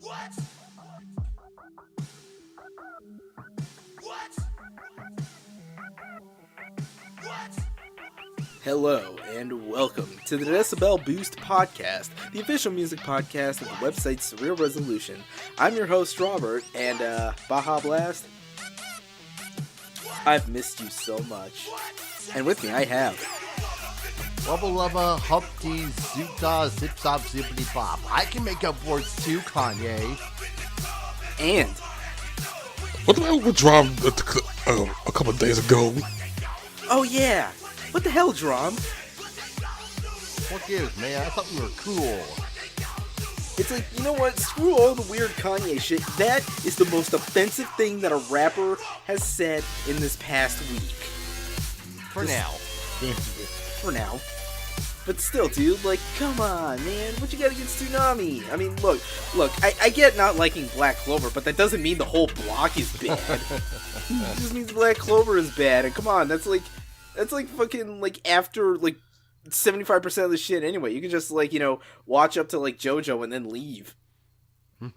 What? What? What? Hello and welcome to the Decibel Boost Podcast, the official music podcast of the website Surreal Resolution. I'm your host Robert, and Baja Blast, I've missed you so much. And with me I have... Wubba lubba, humpty, zoota, zip zop, zippity bop. I can make up words too, Kanye. And... What the hell dropped a couple of days ago? Oh yeah! What the hell, Drum? What gives, man? I thought we were cool. It's like, you know what? Screw all the weird Kanye shit. That is the most offensive thing that a rapper has said in this past week. For now. For now. But still, dude, like, come on, man. What you got against Tsunami? I mean, look, I get not liking Black Clover, but that doesn't mean the whole block is bad. It just means Black Clover is bad, and come on, that's like fucking, like, after, like, 75% of the shit anyway. You can just, like, you know, watch up to, like, JoJo and then leave. Yeah,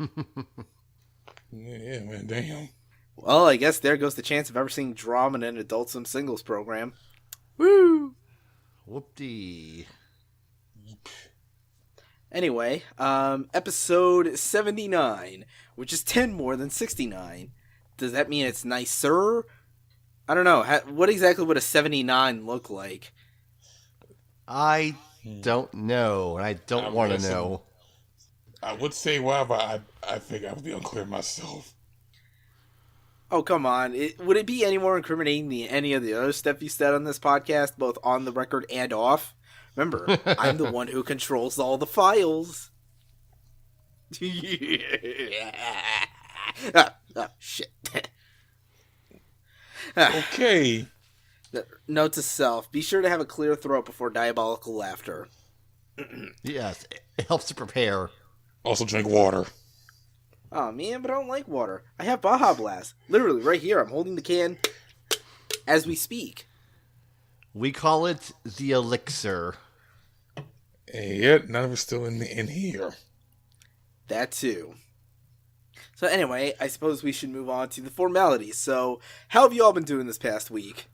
man, damn. Well, I guess there goes the chance of ever seeing Drum in an Adult Swim singles program. Woo! Whoop-dee. Anyway, episode 79, which is 10 more than 69. Does that mean it's nicer? I don't know. What exactly would a 79 look like? I don't know, and I don't want to know. I would say why, but I think I would be unclear myself. Oh, come on. Would it be any more incriminating than any of the other stuff you said on this podcast, both on the record and off? Remember, I'm the one who controls all the files. Shit. Okay. Note to self, be sure to have a clear throat before diabolical laughter. Yes, it helps to prepare. Also drink water. Oh man, but I don't like water. I have Baja Blast. Literally, right here. I'm holding the can as we speak. We call it the elixir. And yet, none of it's still in here. That too. So anyway, I suppose we should move on to the formalities. So, how have you all been doing this past week?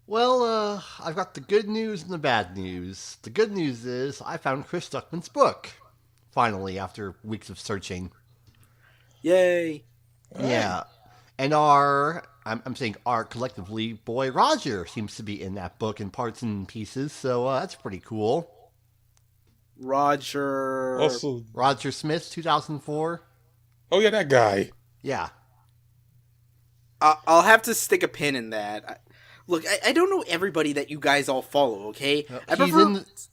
Well, I've got the good news and the bad news. The good news is I found Chris Stuckman's book. Finally, after weeks of searching. Yay! Yeah. And our collectively, boy Roger seems to be in that book in parts and pieces, so that's pretty cool. Roger... Also, Roger Smith, 2004. oh yeah, that guy. Yeah. I'll have to stick a pin in that. Look, I don't know everybody that you guys all follow, okay?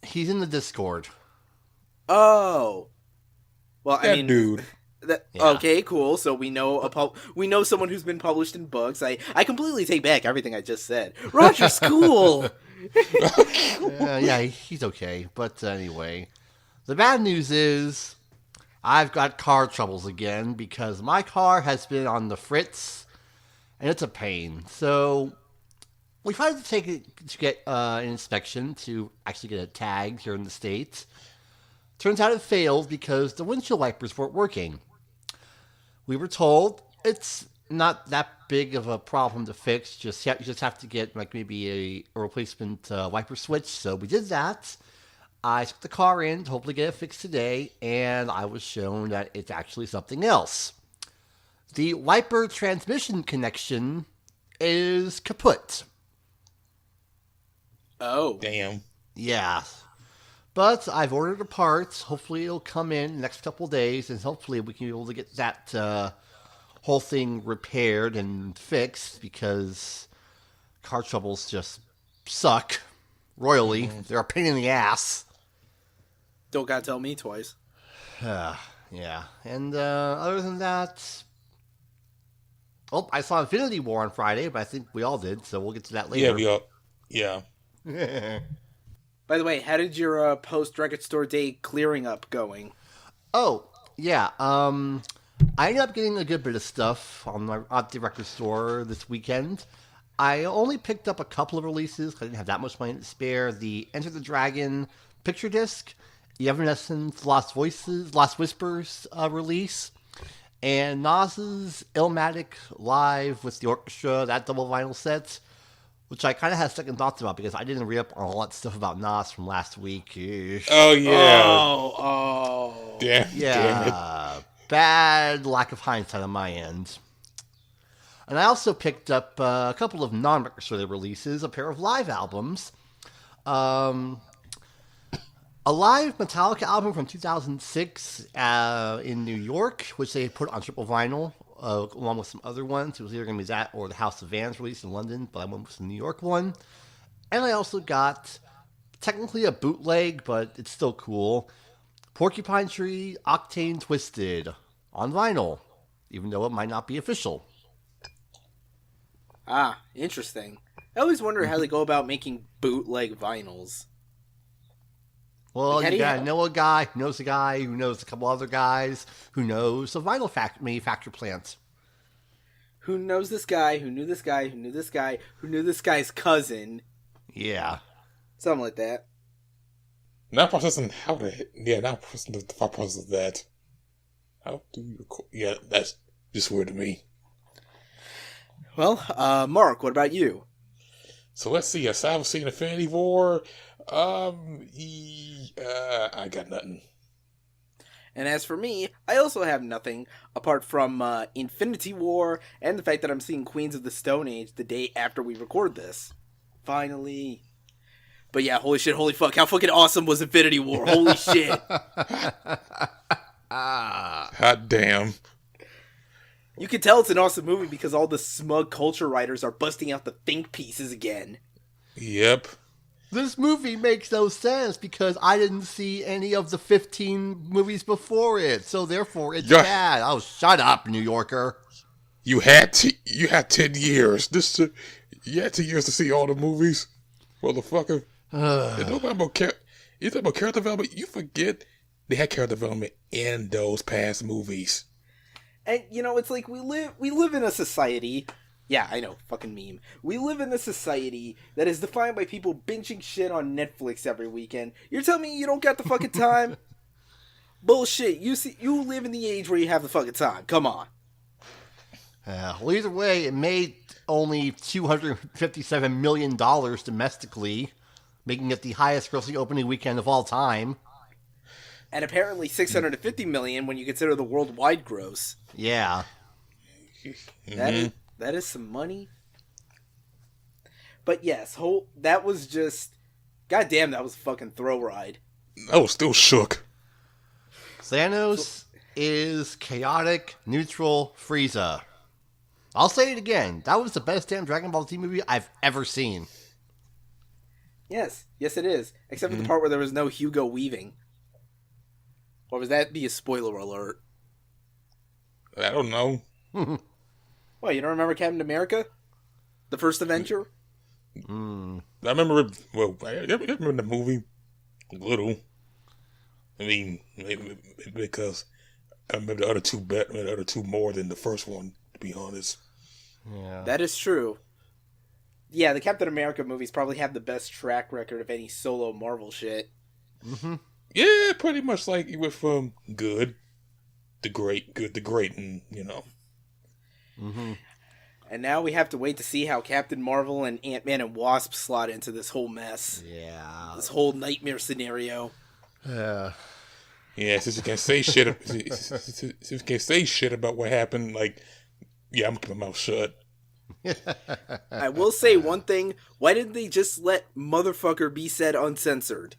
He's in the Discord. Oh. Well, That I mean... dude. Yeah. Okay, cool. So we know someone who's been published in books. I completely take back everything I just said. Roger's cool. Yeah, he's okay. But anyway, the bad news is I've got car troubles again because my car has been on the fritz, and it's a pain. So we tried to take it to get an inspection to actually get it tagged here in the States. Turns out it failed because the windshield wipers weren't working. We were told it's not that big of a problem to fix. You just have to get like maybe a replacement wiper switch. So we did that. I took the car in to hopefully get it fixed today, and I was shown that it's actually something else. The wiper transmission connection is kaput. Oh. Damn. Yeah. But I've ordered a part. Hopefully it'll come in the next couple of days, and hopefully we can be able to get that whole thing repaired and fixed, because car troubles just suck royally. They're a pain in the ass. Don't gotta tell me twice. Yeah. And other than that... Oh, I saw Infinity War on Friday, but I think we all did, so we'll get to that later. Yeah, we all... Yeah. By the way, how did your post-record store day clearing up going? Oh, yeah. I ended up getting a good bit of stuff at the record store this weekend. I only picked up a couple of releases because I didn't have that much money to spare. The Enter the Dragon picture disc Evanescence Lost Whispers release, and Nas's Illmatic Live with the orchestra, that double vinyl set, which I kind of had second thoughts about because I didn't read up on a lot of stuff about Nas from last week. Oh, yeah. Oh. Damn it. Yeah, bad lack of hindsight on my end. And I also picked up a couple of non-record releases, a pair of live albums. A live Metallica album from 2006 in New York, which they put on triple vinyl, along with some other ones. It was either going to be that or the House of Vans release in London, but I went with the New York one. And I also got, technically a bootleg, but it's still cool, Porcupine Tree Octane Twisted on vinyl, even though it might not be official. Ah, interesting. I always wonder how they go about making bootleg vinyls. Well, Like, you gotta know a guy who knows a guy who knows a couple other guys who knows a vinyl manufacturer plant. Who knows this guy, who knew this guy, who knew this guy, who knew this guy's cousin. Yeah. Something like that. Now processing now processing the thought process of that. How do you record? Yeah, that's just weird to me. Well, Mark, what about you? So let's see. Aside from seeing Infinity War, I got nothing. And as for me, I also have nothing apart from Infinity War and the fact that I'm seeing Queens of the Stone Age the day after we record this. Finally. But yeah, holy shit, holy fuck, how fucking awesome was Infinity War? Holy shit. Hot damn. You can tell it's an awesome movie because all the smug culture writers are busting out the think pieces again. Yep. This movie makes no sense because I didn't see any of the 15 movies before it, so therefore it's bad. Oh, shut up, New Yorker. You had 10 years. You had 10 years to see all the movies, motherfucker. You talk about character development. You forget they had character development in those past movies. And, you know, it's like we live in a society. Yeah, I know, fucking meme. We live in a society that is defined by people binging shit on Netflix every weekend. You're telling me you don't got the fucking time? Bullshit. You live in the age where you have the fucking time. Come on. Well, either way, it made only $257 million domestically, making it the highest grossing opening weekend of all time. And apparently $650 million when you consider the worldwide gross. Yeah. That is some money. But yes, that was just... Goddamn, that was a fucking throw ride. I was still shook. Thanos is chaotic, neutral Frieza. I'll say it again. That was the best damn Dragon Ball Z movie I've ever seen. Yes it is. Except for the part where there was no Hugo Weaving. Or was that be a spoiler alert? I don't know. What, you don't remember Captain America? The first Avenger? I remember it, I remember the movie a little. I mean, maybe because I remember the other two more than the first one, to be honest. Yeah. That is true. Yeah, the Captain America movies probably have the best track record of any solo Marvel shit. Mm-hmm. Yeah, pretty much like it went from good to great, and you know. Mm-hmm. And now we have to wait to see how Captain Marvel and Ant-Man and Wasp slot into this whole mess. Yeah. This whole nightmare scenario. Yeah. Yeah, since you can't say shit, since you can't say shit about what happened, like, yeah, I'm gonna keep my mouth shut. I will say one thing. Why didn't they just let motherfucker be said uncensored?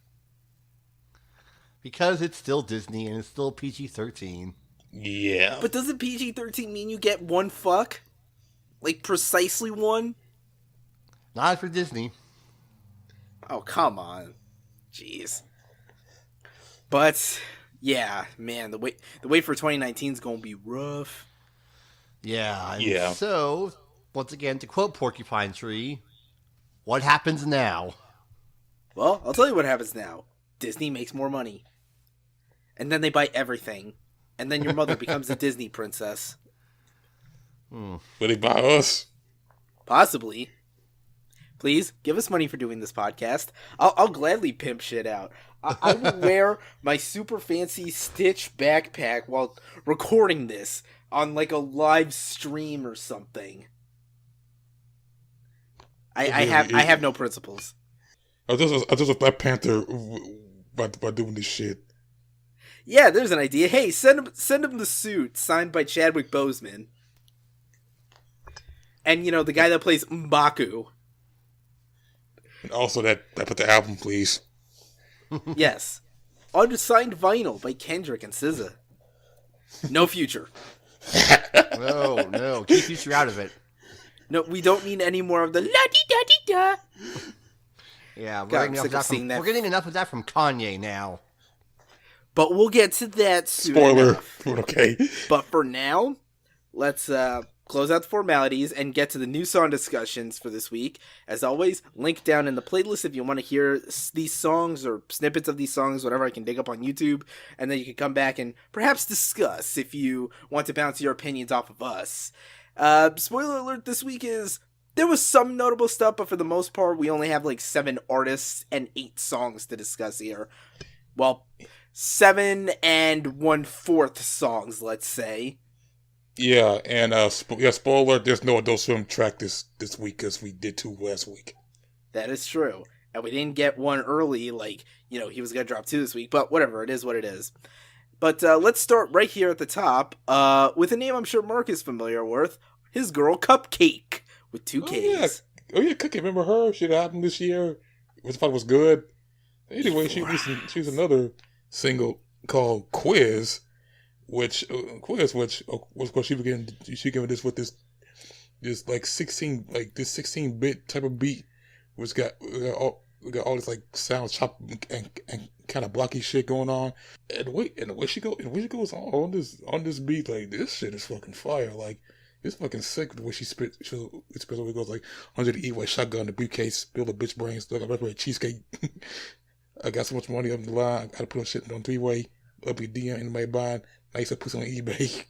Because it's still Disney and it's still PG-13. Yeah. But doesn't PG-13 mean you get one fuck? Like, precisely one? Not for Disney. Oh, come on. Jeez. But, yeah, man, the wait for 2019 is going to be rough. Yeah. Yeah. So, once again, to quote Porcupine Tree, what happens now? Well, I'll tell you what happens now. Disney makes more money. And then they buy everything. And then your mother becomes a Disney princess. Will they buy us? Possibly. Please, give us money for doing this podcast. I'll gladly pimp shit out. I would wear my super fancy Stitch backpack while recording this on like a live stream or something. I have no principles. I just a Black Panther by doing this shit. Yeah, there's an idea. Hey, send him the suit signed by Chadwick Boseman. And, you know, the guy that plays M'Baku. And also that put the album, please. Yes. Unsigned vinyl by Kendrick and SZA. No Future. No. Keep Future out of it. No, we don't need any more of the la-di-da-di-da. Yeah, God, I'm sick of seeing that. We're getting enough of that from Kanye now. But we'll get to that soon. Spoiler. Enough. Okay. But for now, let's close out the formalities and get to the new song discussions for this week. As always, link down in the playlist if you want to hear these songs or snippets of these songs, whatever I can dig up on YouTube. And then you can come back and perhaps discuss if you want to bounce your opinions off of us. Spoiler alert this week is there was some notable stuff, but for the most part, we only have like 7 artists and 8 songs to discuss here. Well, 7 1/4 songs, let's say. Yeah, and spoiler, there's no Adult Swim track this week because we did 2 last week. That is true. And we didn't get one early, like, you know, he was going to drop 2 this week, but whatever, it is what it is. But let's start right here at the top with a name I'm sure Mark is familiar with, his girl Cupcakke, with 2 Ks. Yeah, Cookie, remember her? She had an album this year, which I thought was good. Anyway, she was another single called Quiz, which of course she began this with this like 16-bit type of beat, which got all this like sound chop and kind of blocky shit going on, and the way she goes on this beat, like this shit is fucking fire, like it's fucking sick the way she spits. It goes like under the E-way shotgun, the briefcase, build a bitch brains, like a red cheesecake. I got so much money up the line, I gotta put on shit on 3-way, up your DM, anybody buying, I used to put it on eBay.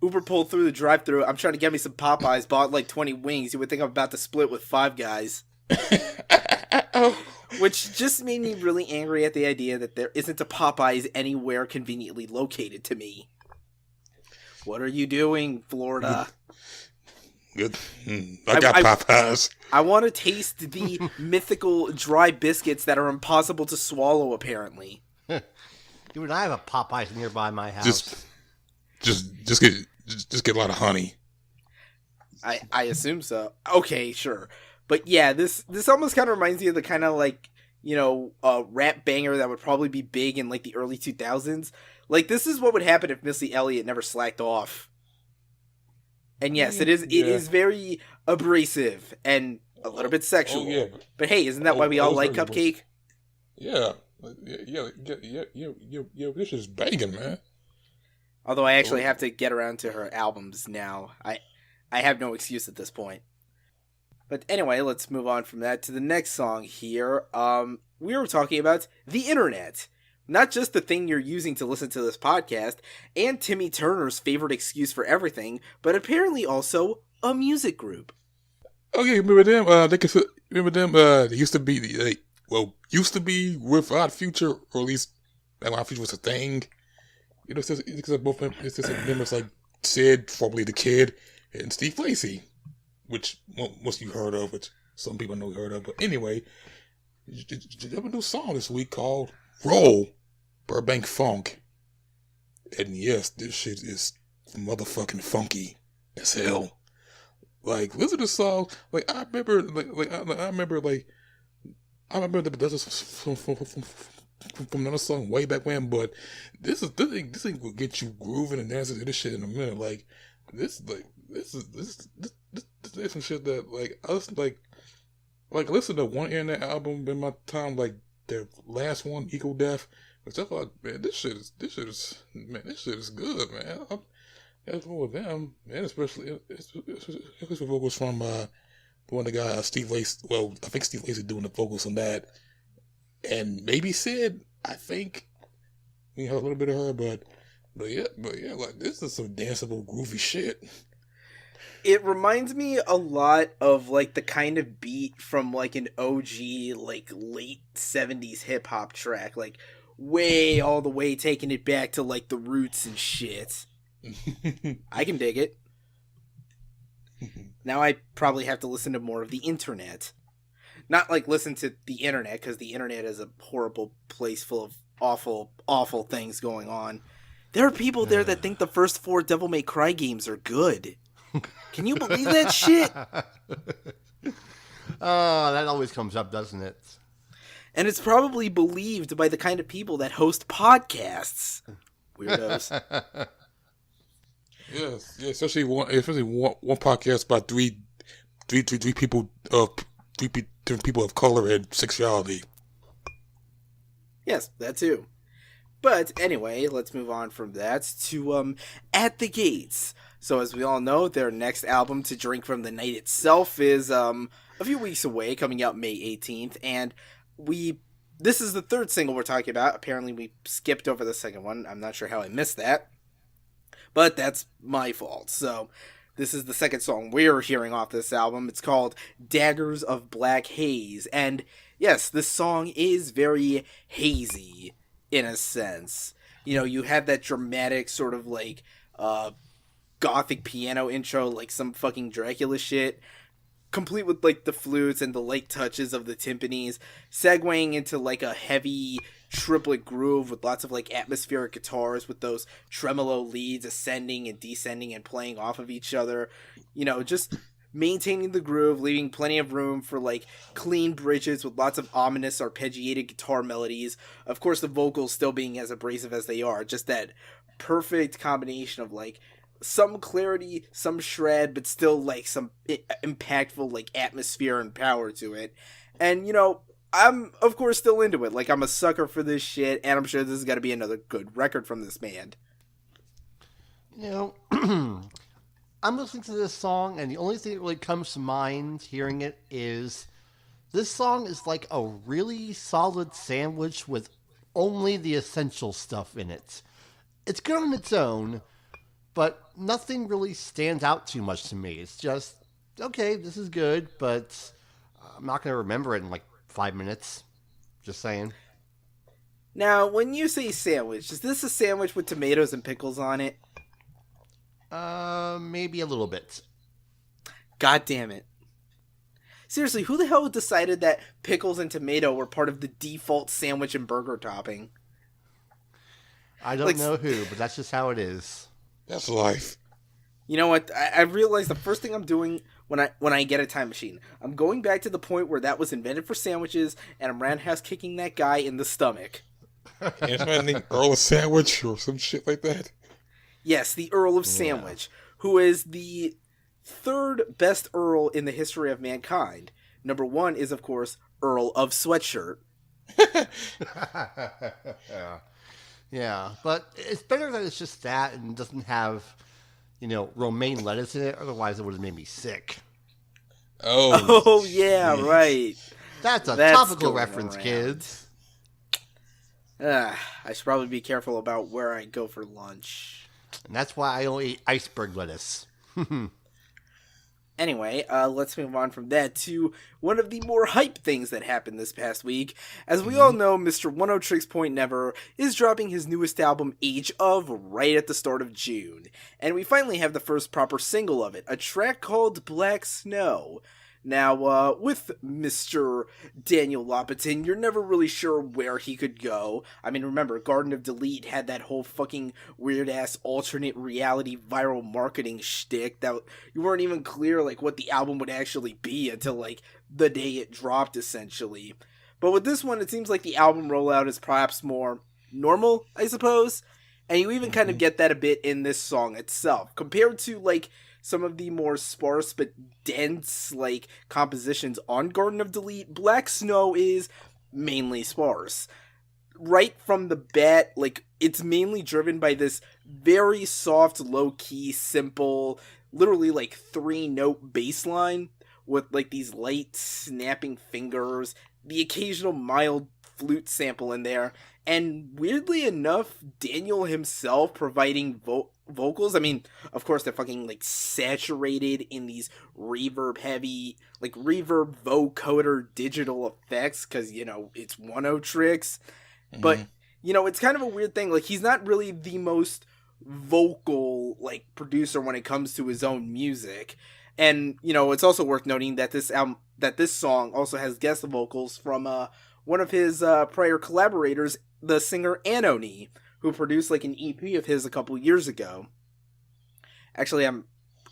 Uber pulled through the drive-thru. I'm trying to get me some Popeyes, bought like 20 wings. You would think I'm about to split with 5 guys. Which just made me really angry at the idea that there isn't a Popeyes anywhere conveniently located to me. What are you doing, Florida? Good. I got Popeyes. I want to taste the mythical dry biscuits that are impossible to swallow, apparently. Dude, I have a Popeyes nearby my house. Just get a lot of honey. I assume so. Okay, sure. But yeah, this almost kind of reminds me of the kind of like, you know, rap banger that would probably be big in like the early 2000s. Like, this is what would happen if Missy Elliott never slacked off. And yes, it is very abrasive and a little bit sexual. Oh, yeah. But hey, isn't that why we all like Cupcakke? Yeah, this is banging, man. Although I actually have to get around to her albums now. I have no excuse at this point. But anyway, let's move on from that to the next song here. We were talking about the internet. Not just the thing you're using to listen to this podcast, and Timmy Turner's favorite excuse for everything, but apparently also a music group. Oh yeah, remember them? They used to be with Odd Future, or at least Odd Future was a thing. You know, because both members like Sid, formerly the Kid, and Steve Lacy, which most of you heard of, which some people know heard of. But anyway, they have a new song this week called "Roll," Burbank Funk, and yes, this shit is motherfucking funky as hell. Like, listen to the song. Like, I remember that this from another song way back when, but this thing will get you grooving and dancing to this shit in a minute. Like, this is some shit that I listened to one internet album in my time, like their last one, Equal Death. Which I thought, man, this shit is good, man. That's more with them, and especially vocals from one of the guys, Steve Lacy. Well, I think Steve Lacy doing the vocals on that, and maybe Sid. I think we heard a little bit of her, but yeah, like this is some danceable, groovy shit. It reminds me a lot of, like, the kind of beat from, like, an OG, like, late 70s hip-hop track. Like, way all the way taking it back to, like, the roots and shit. I can dig it. Now I probably have to listen to more of the internet. Not, like, listen to the internet, because the internet is a horrible place full of awful, awful things going on. There are people there that think the first 4 Devil May Cry games are good. Can you believe that shit? Oh, that always comes up, doesn't it? And it's probably believed by the kind of people that host podcasts. Weirdos. Yes, yeah, especially one podcast by three people different people of color and sexuality. Yes, that too. But anyway, let's move on from that to At the Gates. So as we all know, their next album, To Drink from the Night Itself, is a few weeks away, coming out May 18th, and this is the third single we're talking about. Apparently we skipped over the second one. I'm not sure how I missed that, but that's my fault. So this is the second song we're hearing off this album. It's called Daggers of Black Haze, and yes, this song is very hazy in a sense. You know, you have that dramatic sort of like gothic piano intro, like some fucking Dracula shit, complete with like the flutes and the light touches of the timpanis, segueing into like a heavy triplet groove with lots of like atmospheric guitars with those tremolo leads ascending and descending and playing off of each other. You know, just maintaining the groove, leaving plenty of room for like clean bridges with lots of ominous arpeggiated guitar melodies. Of course, the vocals still being as abrasive as they are, just that perfect combination of like some clarity, some shred, but still like some impactful like atmosphere and power to it. And you know, I'm of course still into it. Like, I'm a sucker for this shit, and I'm sure this is gonna be another good record from this band. You know, I'm listening to this song, and the only thing that really comes to mind hearing it is this song is like a really solid sandwich with only the essential stuff in it. It's good on its own, but nothing really stands out too much to me. It's just, okay, this is good, but I'm not going to remember it in like 5 minutes. Just saying. Now, when you say sandwich, is this a sandwich with tomatoes and pickles on it? Maybe a little bit. God damn it. Seriously, who the hell decided that pickles and tomato were part of the default sandwich and burger topping? I don't know who, but that's just how it is. That's life. You know what? I realized the first thing I'm doing when I get a time machine, I'm going back to the point where that was invented for sandwiches, and I'm roundhouse kicking that guy in the stomach. And somebody named Earl of Sandwich or some shit like that. Yes, the Earl of Sandwich, who is the third best Earl in the history of mankind. Number 1 is, of course, Earl of Sweatshirt. Yeah, but it's better that it's just that and doesn't have, you know, romaine lettuce in it. Otherwise, it would have made me sick. Oh, yeah, right. That's a That's topical going reference, around. kids. I should probably be careful about where I go for lunch. And that's why I only eat iceberg lettuce. Anyway, let's move on from that to one of the more hype things that happened this past week. As we all know, Mr. Oneohtrix Point Never is dropping his newest album, Age of, right at the start of June. And we finally have the first proper single of it, a track called Black Snow. Now, with Mr. Daniel Lopatin, you're never really sure where he could go. I mean, remember, Garden of Delete had that whole fucking weird-ass alternate reality viral marketing shtick that you weren't even clear, like, what the album would actually be until, like, the day it dropped, essentially. But with this one, it seems like the album rollout is perhaps more normal, I suppose. And you even kind of get that a bit in this song itself. Compared to, like, some of the more sparse but dense, like, compositions on Garden of Delete, Black Snow is mainly sparse. Right from the bat, like, it's mainly driven by this very soft, low-key, simple, literally, like, 3-note bass line with, like, these light, snapping fingers, the occasional mild flute sample in there, and weirdly enough, Daniel himself providing vocals. I mean, of course, they're fucking, like, saturated in these reverb-heavy, like, reverb vocoder digital effects, because, you know, it's Oneohtrix. But, you know, it's kind of a weird thing. Like, he's not really the most vocal, like, producer when it comes to his own music. And, you know, it's also worth noting that this song also has guest vocals from one of his prior collaborators, the singer Anony, who produced like an EP of his a couple years ago. Actually, I'm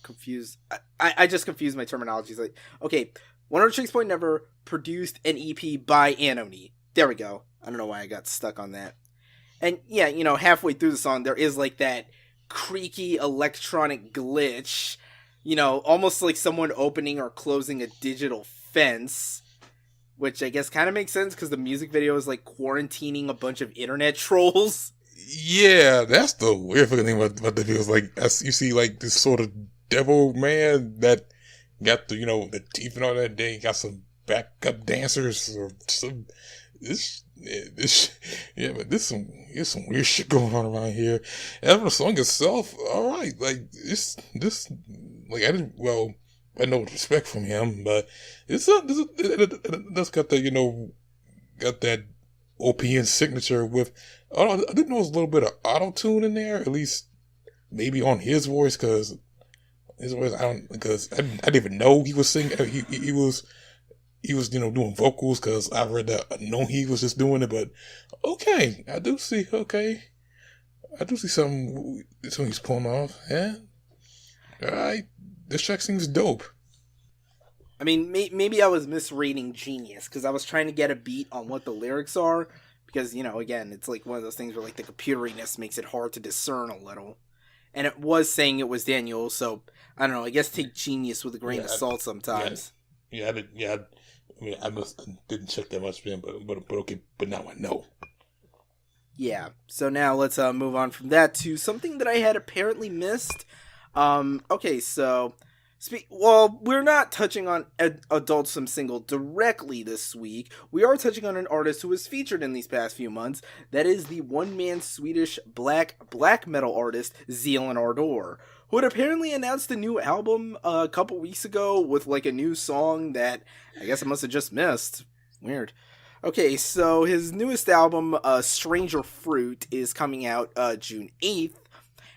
confused. I just confused my terminologies. Like, okay, Oneohtrix Point Never produced an EP by Anony. There we go. I don't know why I got stuck on that. And yeah, you know, halfway through the song, there is like that creaky electronic glitch, you know, almost like someone opening or closing a digital fence, which I guess kind of makes sense because the music video is like quarantining a bunch of internet trolls. Yeah, that's the weird fucking thing about the videos. Like, you see, like, this sort of devil man that got the, you know, the teeth and all that. They got some backup dancers or some. But there's some weird shit going on around here. And for the song itself, all right, like this, like I had no respect from him, but it's that's got the, you know, got that OPN signature with. I didn't know there was a little bit of auto tune in there, at least maybe on his voice, because his voice I didn't even know he was singing. He was, you know, doing vocals, because I read that I know he was just doing it, but okay, I do see something he's pulling off. Yeah, all right, this track seems dope. I mean, maybe I was misreading Genius, because I was trying to get a beat on what the lyrics are, because, you know, again, it's like one of those things where like the computeriness makes it hard to discern a little. And it was saying it was Daniel, so I don't know, I guess take Genius with a grain of salt sometimes. I mean, I didn't check that much, man, but okay, but now I know. Yeah, so now let's move on from that to something that I had apparently missed. Okay, so we're not touching on Adult Swim single directly this week. We are touching on an artist who was featured in these past few months. That is the one-man Swedish black metal artist Zeal and Ardor, who had apparently announced a new album a couple weeks ago with like a new song that I guess I must have just missed. Weird. Okay, so his newest album, Stranger Fruit, is coming out June 8th,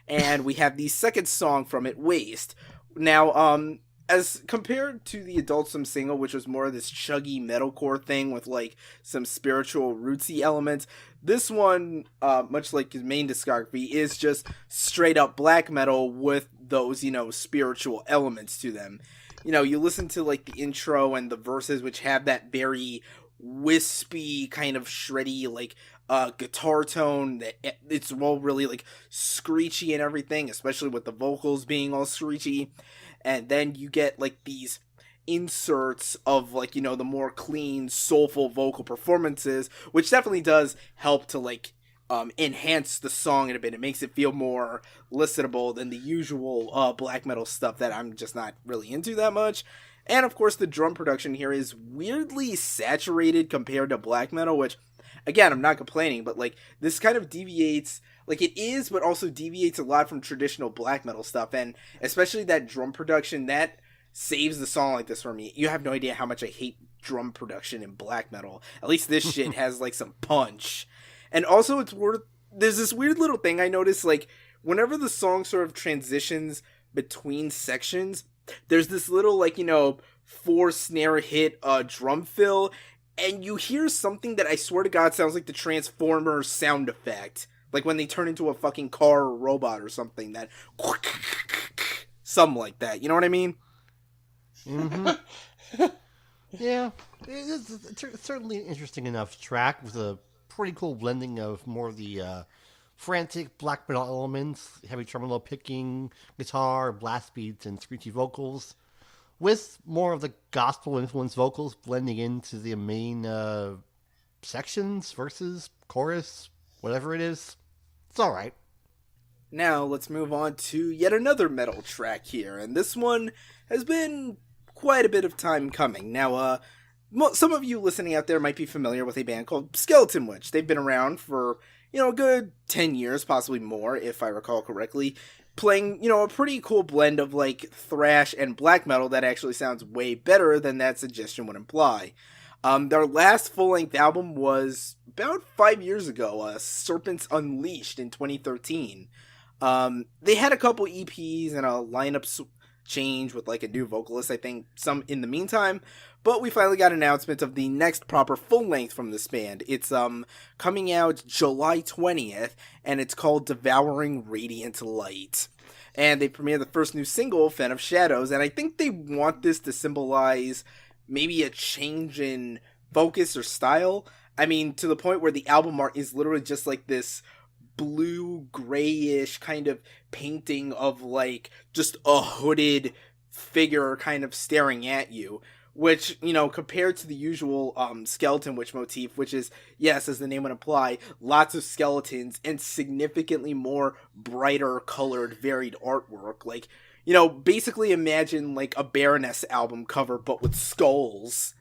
and we have the second song from it, Waste. Now, as compared to the Adult Swim single, which was more of this chuggy metalcore thing with like some spiritual rootsy elements, this one, much like his main discography, is just straight up black metal with those, you know, spiritual elements to them. You know, you listen to like the intro and the verses, which have that very wispy kind of shreddy like guitar tone that it's all really like screechy and everything, especially with the vocals being all screechy. And then you get like these inserts of like, you know, the more clean, soulful vocal performances, which definitely does help to like enhance the song in a bit. It makes it feel more listenable than the usual black metal stuff that I'm just not really into that much. And of course the drum production here is weirdly saturated compared to black metal, which again, I'm not complaining, but like this kind of deviates, like it is, but also deviates a lot from traditional black metal stuff, and especially that drum production that saves the song like this for me. You have no idea how much I hate drum production in black metal. At least this shit has like some punch. And also there's this weird little thing I noticed, like whenever the song sort of transitions between sections, there's this little like, you know, 4 snare hit drum fill, and you hear something that I swear to God sounds like the Transformers sound effect. Like when they turn into a fucking car or robot or something, that something like that. You know what I mean? Mm-hmm. Yeah, it's certainly an interesting enough track with a pretty cool blending of more of the frantic black metal elements, heavy tremolo picking, guitar, blast beats, and screechy vocals, with more of the gospel influenced vocals blending into the main sections, verses, chorus, whatever it is. It's alright. Now let's move on to yet another metal track here, and this one has been quite a bit of time coming. Now, some of you listening out there might be familiar with a band called Skeletonwitch. They've been around for, you know, a good 10 years, possibly more, if I recall correctly. playing, a pretty cool blend of, like, thrash and black metal that actually sounds way better than that suggestion would imply. Their last full-length album was about 5 years ago, Serpents Unleashed in 2013. They had a couple EPs and a lineup change with, like, a new vocalist, I think, some in the meantime, but we finally got an announcement of the next proper full-length from this band. It's, coming out July 20th, and it's called Devouring Radiant Light. And they premiered the first new single, Fen of Shadows, and I think they want this to symbolize maybe a change in focus or style. I mean, to the point where the album art is literally just like this blue, grayish kind of painting of, like, just a hooded figure kind of staring at you. Which, compared to the usual Skeletonwitch motif, which is, yes, as the name would imply, lots of skeletons and significantly more brighter colored, varied artwork. Like, basically imagine, like, a Baroness album cover, but with skulls.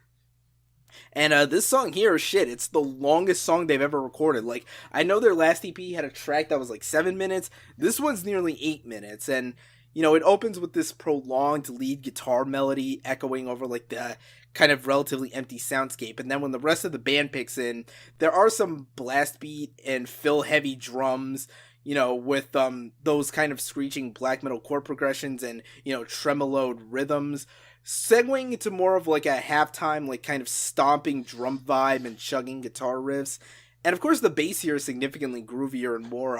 And this song here, it's the longest song they've ever recorded. Like, I know their last EP had a track that was like 7 minutes. This one's nearly 8 minutes, and it opens with this prolonged lead guitar melody echoing over, like, the kind of relatively empty soundscape. And then when the rest of the band picks in, there are some blast beat and fill-heavy drums, with those kind of screeching black metal chord progressions and, tremoloed rhythms, segueing into more of, like, a halftime, like, kind of stomping drum vibe and chugging guitar riffs. And, of course, the bass here is significantly groovier and more,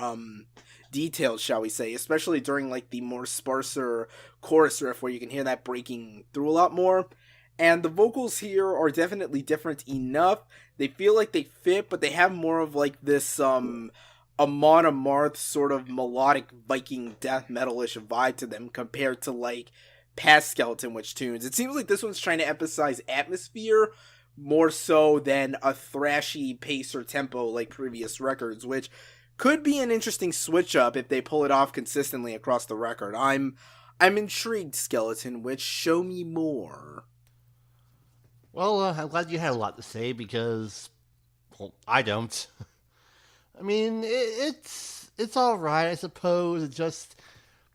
detailed, shall we say, especially during, like, the more sparser chorus riff where you can hear that breaking through a lot more. And the vocals here are definitely different enough. They feel like they fit, but they have more of, like, this, Amon Amarth sort of melodic Viking death metal-ish vibe to them compared to, like, past Skeletonwitch tunes. It seems like this one's trying to emphasize atmosphere more so than a thrashy pace or tempo like previous records, which could be an interesting switch up if they pull it off consistently across the record. I'm intrigued, Skeletonwitch. Show me more. Well, I'm glad you had a lot to say because, well, I don't. I mean, it's all right, I suppose. It just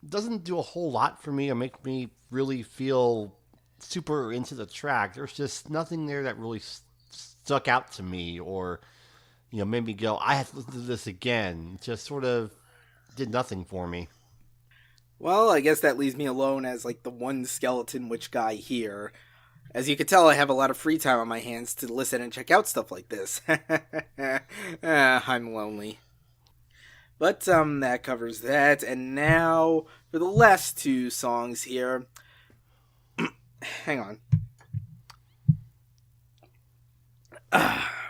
doesn't do a whole lot for me or make me really feel super into the track. There's just nothing there that really stuck out to me or, made me go, I have to listen to this again. It just sort of did nothing for me. Well, I guess that leaves me alone as, like, the one Skeletonwitch guy here. As you can tell, I have a lot of free time on my hands to listen and check out stuff like this. I'm lonely. But, that covers that. And now, for the last two songs here. Hang on.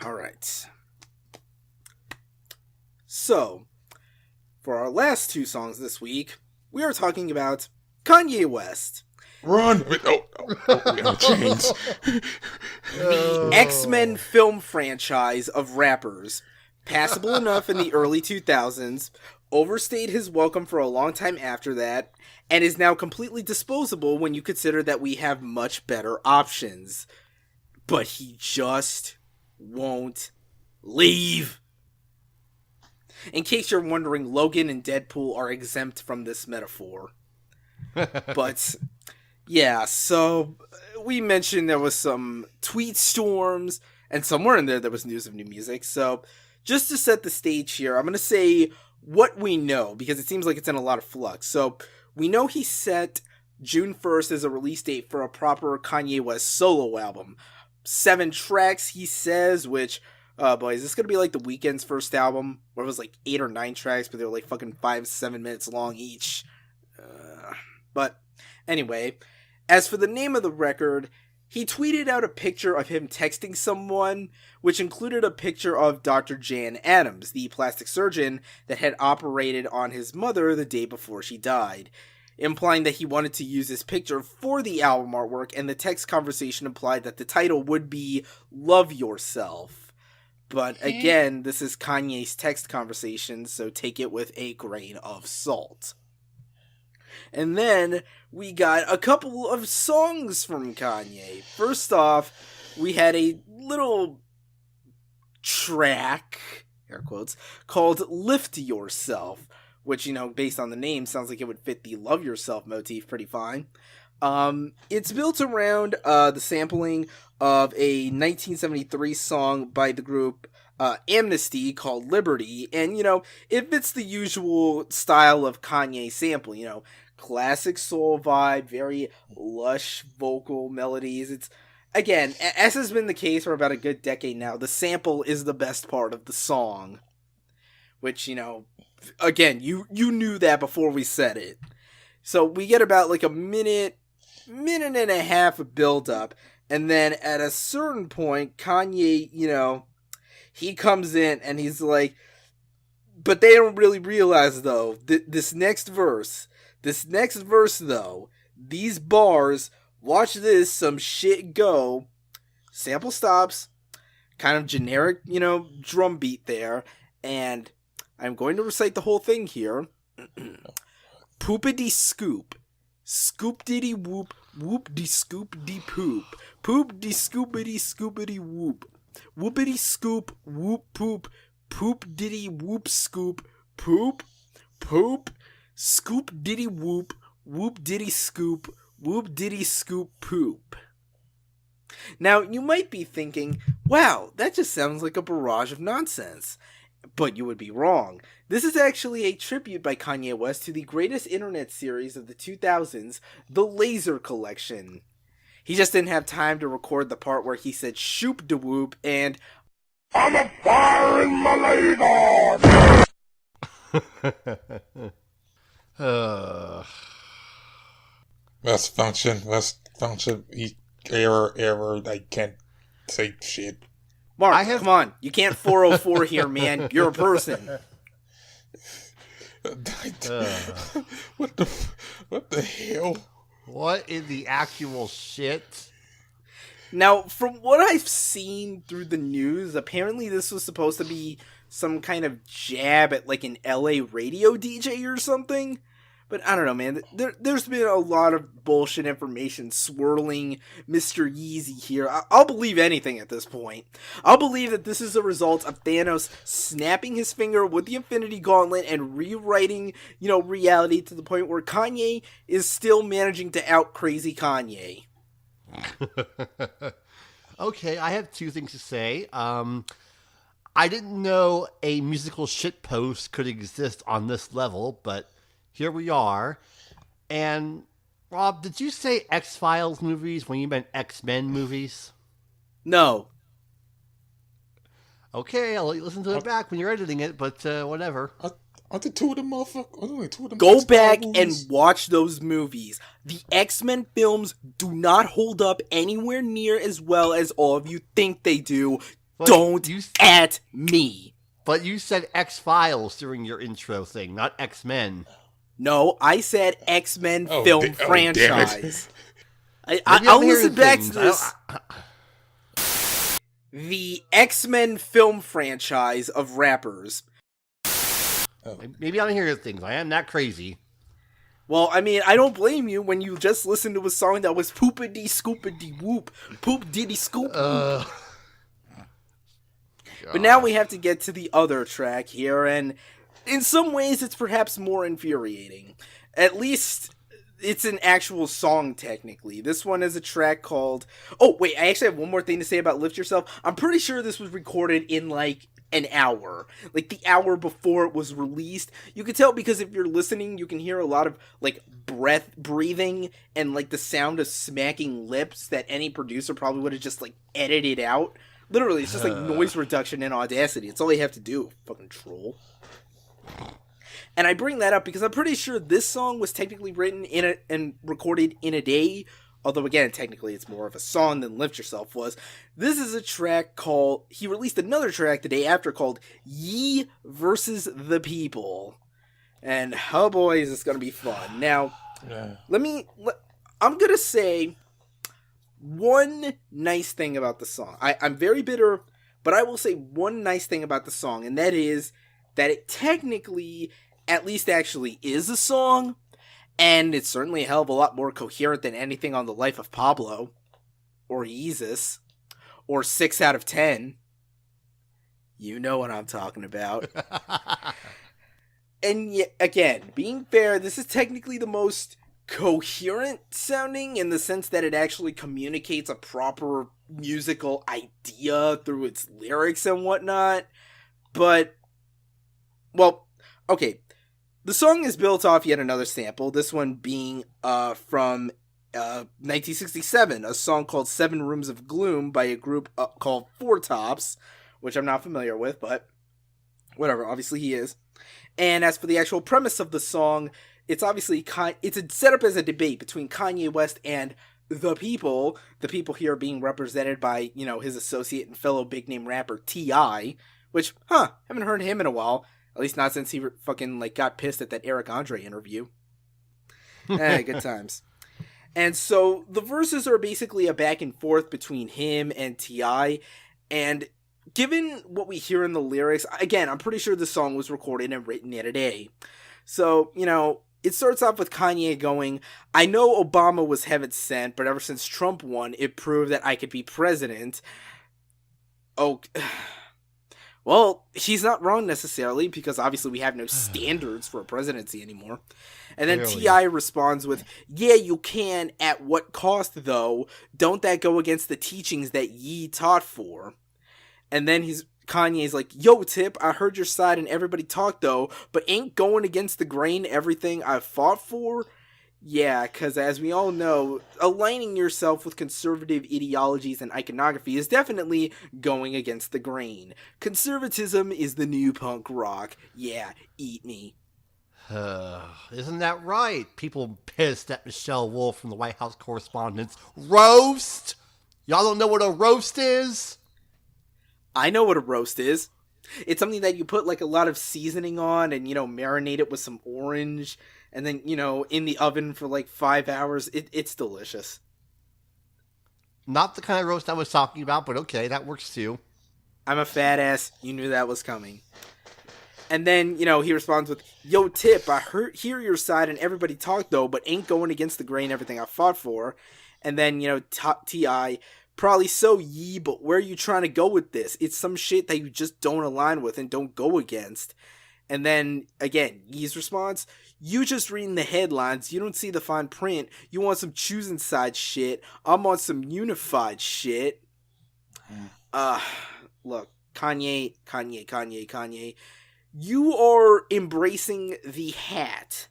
Alright. So, for our last two songs this week, we are talking about Kanye West. Run! We got chains. The X-Men film franchise of rappers, passable enough in the early 2000s, overstayed his welcome for a long time after that, and is now completely disposable when you consider that we have much better options. But he just won't leave. In case you're wondering, Logan and Deadpool are exempt from this metaphor. But, yeah, so we mentioned there was some tweet storms, and somewhere in there was news of new music. So, just to set the stage here, I'm going to say what we know, because it seems like it's in a lot of flux. So, we know he set June 1st as a release date for a proper Kanye West solo album. 7 tracks, he says, which, oh boy, is this gonna be like The Weeknd's first album, where it was like 8 or 9 tracks, but they were like fucking 5-7 minutes long each. But, anyway, as for the name of the record, he tweeted out a picture of him texting someone, which included a picture of Dr. Jan Adams, the plastic surgeon that had operated on his mother the day before she died, implying that he wanted to use this picture for the album artwork, and the text conversation implied that the title would be Love Yourself. But again, this is Kanye's text conversation, so take it with a grain of salt. And then we got a couple of songs from Kanye. First off, we had a little track, air quotes, called Lift Yourself, which, based on the name, sounds like it would fit the Love Yourself motif pretty fine. It's built around the sampling of a 1973 song by the group Amnesty called Liberty, and, it fits the usual style of Kanye sample, classic soul vibe, very lush vocal melodies. It's, again, as has been the case for about a good decade now, the sample is the best part of the song, which, again, you knew that before we said it. So we get about like a minute and a half of build up, and then at a certain point, Kanye, he comes in and he's like, but they don't really realize though, this next verse though, these bars, watch this, some shit go, sample stops, kind of generic, drum beat there, and I'm going to recite the whole thing here. Poopity scoop. Scoop diddy whoop. Whoop de scoop de poop. Poop de scoopity scoopity whoop. Whoopity scoop. Whoop poop. Poop diddy whoop scoop. Poop. Poop. Scoop diddy whoop. Whoop diddy scoop. Whoop diddy scoop poop. Now, you might be thinking, wow, that just sounds like a barrage of nonsense. But you would be wrong. This is actually a tribute by Kanye West to the greatest internet series of the 2000s, The Laser Collection. He just didn't have time to record the part where he said Shoop de whoop and I'm a firing my laser! That's function. Error. I can't say shit. Mark, come on. You can't 404 here, man. You're a person. What the hell? What in the actual shit? Now, from what I've seen through the news, apparently this was supposed to be some kind of jab at like an LA radio DJ or something. But I don't know, man. There's been a lot of bullshit information swirling Mr.E here. I'll believe anything at this point. I'll believe that this is a result of Thanos snapping his finger with the Infinity Gauntlet and rewriting, reality to the point where Kanye is still managing to out crazy Kanye. Okay, I have two things to say. I didn't know a musical shitpost could exist on this level, but here we are. And, Rob, did you say X-Files movies when you meant X-Men movies? No. Okay, I'll let you listen to it back when you're editing it, but whatever. Aren't the two of them motherfuckers? Go back and watch those movies. The X-Men films do not hold up anywhere near as well as all of you think they do. But don't at me. But you said X-Files during your intro thing, not X-Men. No, I said X-Men film franchise. I'll listen back to this. The X-Men film franchise of rappers. Maybe I'm hearing things. I am that crazy. Well, I mean, I don't blame you when you just listened to a song that was poopity scoopity whoop, poop diddy scoop. But now we have to get to the other track here, and in some ways it's perhaps more infuriating. At least it's an actual song, technically. This one is a track called... Oh, wait, I actually have one more thing to say about Lift Yourself. I'm pretty sure this was recorded in, like, an hour. Like, the hour before it was released. You can tell because if you're listening, you can hear a lot of, like, breathing and, like, the sound of smacking lips that any producer probably would have just, like, edited out. Literally, it's just, like, noise reduction in Audacity. It's all you have to do, fucking troll. And I bring that up because I'm pretty sure this song was technically written and recorded in a day. Although, again, technically it's more of a song than Lift Yourself was. This is a track called... He released another track the day after called Ye versus the People. And, oh boy, is this going to be fun. Now, I'm going to say one nice thing about the song. I'm very bitter, but I will say one nice thing about the song, and that is that it technically, at least actually, is a song, and it's certainly a hell of a lot more coherent than anything on The Life of Pablo, or Yeezus, or 6 out of 10. You know what I'm talking about. And yet, again, being fair, this is technically the most coherent sounding in the sense that it actually communicates a proper musical idea through its lyrics and whatnot. But, well, okay. The song is built off yet another sample, this one being from 1967, a song called 7 Rooms of Gloom by a group called Four Tops, which I'm not familiar with, but whatever, obviously he is. And as for the actual premise of the song, it's obviously it's set up as a debate between Kanye West and the people here being represented by, you know, his associate and fellow big-name rapper T.I., which, haven't heard him in a while. At least not since he fucking, like, got pissed at that Eric Andre interview. Good times. And so, the verses are basically a back and forth between him and T.I., and given what we hear in the lyrics, again, I'm pretty sure the song was recorded and written in a day. So, you know, it starts off with Kanye going, "I know Obama was heaven sent, but ever since Trump won, it proved that I could be president." Oh... Well, he's not wrong necessarily, because obviously we have no standards for a presidency anymore. And then T.I. responds with, "Yeah, you can, at what cost, though? Don't that go against the teachings that ye taught for?" And then Kanye's like, "Yo, Tip, I heard your side and everybody talk, though, but ain't going against the grain everything I've fought for?" Yeah, because as we all know, aligning yourself with conservative ideologies and iconography is definitely going against the grain. Conservatism is the new punk rock. Yeah, eat me. Isn't that right? People pissed at Michelle Wolf from the White House Correspondents' roast? Y'all don't know what a roast is? I know what a roast is. It's something that you put like a lot of seasoning on and, you know, marinate it with some orange and then, you know, in the oven for like 5 hours. It's delicious. Not the kind of roast I was talking about, but okay, that works too. I'm a fat ass. You knew that was coming. And then, you know, he responds with, "Yo, Tip, I hear your side and everybody talk, though, but ain't going against the grain everything I fought for." And then, you know, T.I., "Probably so, ye, but where are you trying to go with this? It's some shit that you just don't align with and don't go against." And then, again, Ye's response, "You just reading the headlines, you don't see the fine print, you want some choosing side shit, I'm on some unified shit." Look, Kanye, you are embracing the hat,